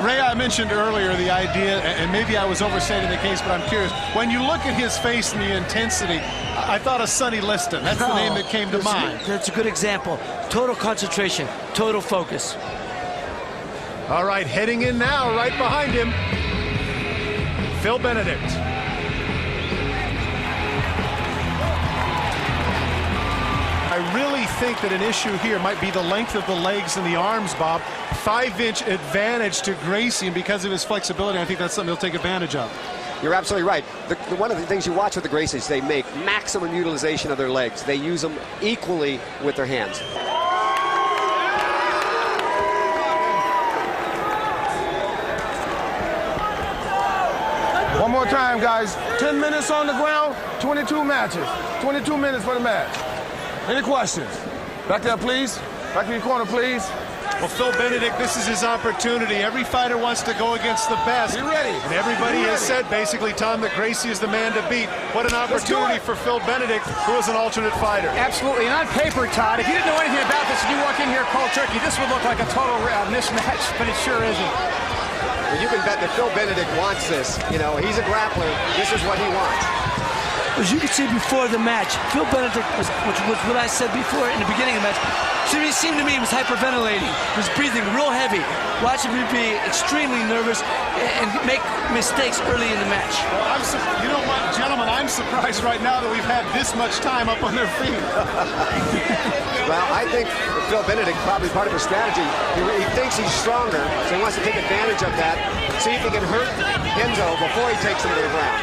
Ray, I mentioned earlier the idea, and maybe I was overstating the case, but I'm curious. When you look at his face and the intensity, I thought of Sonny Liston. That's the name that came to mind. That's a good example. Total concentration, total focus. All right, heading in now, right behind him, Phil Benedict. I really think that an issue here might be the length of the legs and the arms, Bob. 5-inch advantage to Gracie, and because of his flexibility, I think that's something he'll take advantage of. You're absolutely right. One of the things you watch with the Gracies, they make maximum utilization of their legs. They use them equally with their hands. One more time, guys. 10 minutes on the ground, 22 matches. 22 minutes for the match. Any questions? Back there, please. Back in your corner, please. Well, Phil Benedict, this is his opportunity. Every fighter wants to go against the best. Be ready. And everybody has said, basically, Tom, that Gracie is the man to beat. What an opportunity for Phil Benedict, who is an alternate fighter. Absolutely. And on paper, Todd, if you didn't know anything about this and you walk in here cold turkey, this would look like a total mismatch, but it sure isn't. Well, you can bet that Phil Benedict wants this. You know, he's a grappler. This is what he wants. As you can see before the match, Phil Benedict was what I said before in the beginning of the match. It seemed to me he was hyperventilating. He was breathing real heavy. Watching me be extremely nervous and make mistakes early in the match. Well, you know what, gentlemen, I'm surprised right now that we've had this much time up on their feet. Well, I think Phil Benedict, probably part of his strategy, he thinks he's stronger, so he wants to take advantage of that, see if he can hurt Renzo before he takes him to the ground.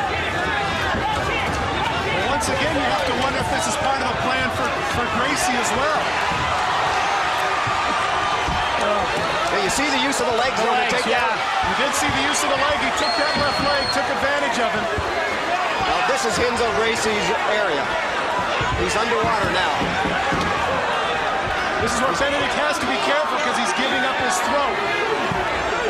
Well, once again, you have to wonder if this is part of a plan for Gracie as well. Now you see the use of the legs on the takedown. You did see the use of the leg. He took that left leg, took advantage of him. Now this is Renzo Gracie's area. He's underwater now. This is where Benedict has to be careful because he's giving up his throat.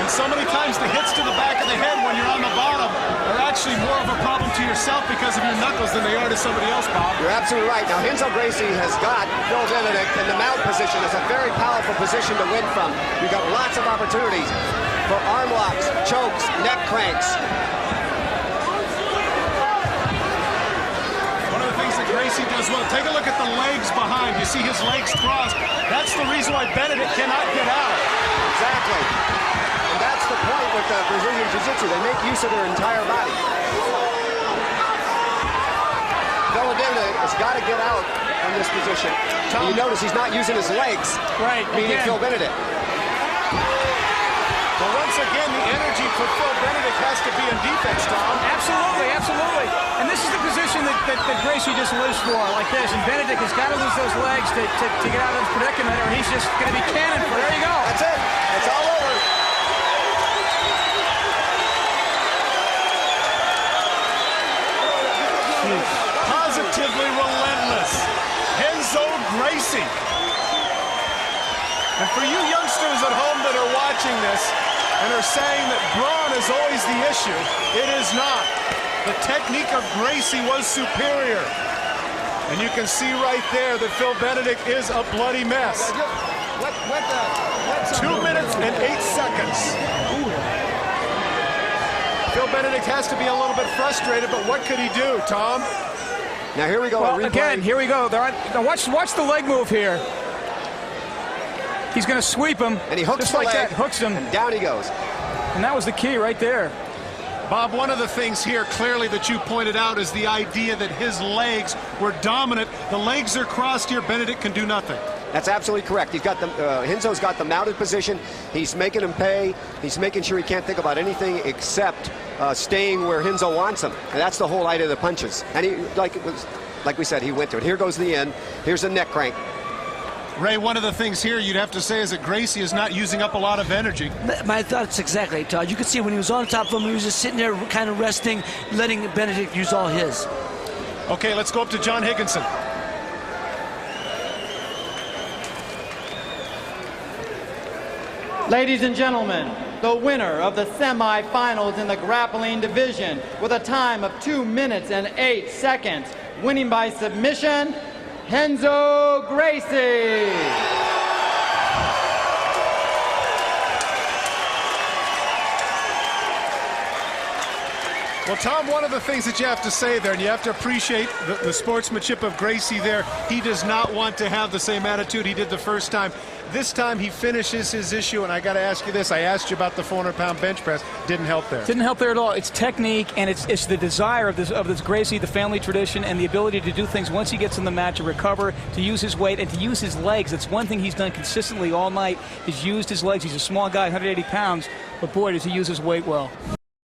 And so many times the hits to the back of the head when you're on the bottom are actually more of a problem to yourself because of your knuckles than they are to somebody else, Bob. You're absolutely right. Now Renzo Gracie has got Phil Benedict in the mount position. It's a very powerful position to win from. You've got lots of opportunities for arm locks, chokes, neck cranks. One of the things that Gracie does well, take a look at the legs behind. You see his legs crossed. That's the reason why Benedict cannot get out. Exactly. And that's the point with Brazilian Jiu-Jitsu. They make use of their entire body. Benedict has got to get out from this position. And you notice he's not using his legs. Right. Meaning Phil Benedict. Well, once again, the energy for Phil Benedict has to be in defense, Tom. Absolutely, absolutely. And this is the position that Gracie just lives for, like this. And Benedict has got to lose those legs to get out of this predicament, or he's just going to be cannon for. There you go. That's it. It's all over. Positively relentless. Renzo Gracie. And for you youngsters at home that are watching this and are saying that brawn is always the issue, it is not. The technique of Gracie was superior. And you can see right there that Phil Benedict is a bloody mess. 2 minutes and 8 seconds. Phil Benedict has to be a little bit frustrated, but what could he do, Tom? Now here we go. Well, again, here we go. Now watch the leg move here. He's going to sweep him. And he hooks just the like leg, that. Hooks him. And down he goes. And that was the key right there. Bob, one of the things here clearly that you pointed out is the idea that his legs were dominant. The legs are crossed here. Benedict can do nothing. That's absolutely correct. He's got the Renzo's got the mounted position. He's making him pay. He's making sure he can't think about anything except staying where Renzo wants him. And that's the whole idea of the punches. And he, like we said, he went to it. Here goes the end. Here's the neck crank. Ray, one of the things here you'd have to say is that Gracie is not using up a lot of energy. My thoughts exactly, Todd. You could see when he was on top of him, he was just sitting there kind of resting, letting Benedict use all his. Okay, let's go up to John Higginson. Ladies and gentlemen, the winner of the semifinals in the grappling division with a time of 2 minutes and 8 seconds, winning by submission, Renzo Gracie. Well, Tom, one of the things that you have to say there, and you have to appreciate the sportsmanship of Gracie there, he does not want to have the same attitude he did the first time. This time he finishes his issue, and I got to ask you this. I asked you about the 400-pound bench press. Didn't help there. Didn't help there at all. It's technique, and it's the desire of this Gracie, the family tradition, and the ability to do things once he gets in the match, to recover, to use his weight, and to use his legs. That's one thing he's done consistently all night, is used his legs. He's a small guy, 180 pounds, but boy, does he use his weight well.